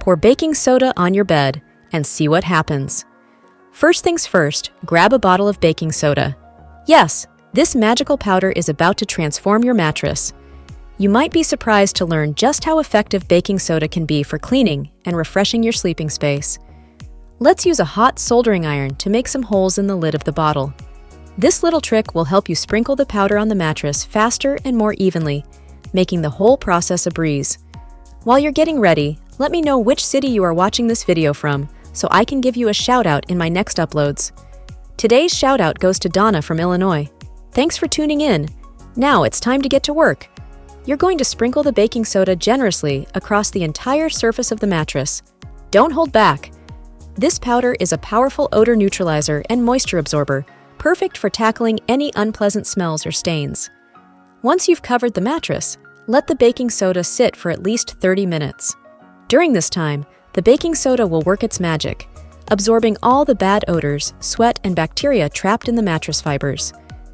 Pour baking soda on your bed and see what happens. First things first, grab a bottle of baking soda. Yes, this magical powder is about to transform your mattress. You might be surprised to learn just how effective baking soda can be for cleaning and refreshing your sleeping space. Let's use a hot soldering iron to make some holes in the lid of the bottle. This little trick will help you sprinkle the powder on the mattress faster and more evenly, making the whole process a breeze. While you're getting ready, let me know which city you are watching this video from, so I can give you a shout-out in my next uploads. Today's shout-out goes to Donna from Illinois. Thanks for tuning in. Now it's time to get to work. You're going to sprinkle the baking soda generously across the entire surface of the mattress. Don't hold back. This powder is a powerful odor neutralizer and moisture absorber, perfect for tackling any unpleasant smells or stains. Once you've covered the mattress, let the baking soda sit for at least 30 minutes. During this time, the baking soda will work its magic, absorbing all the bad odors, sweat, and bacteria trapped in the mattress fibers.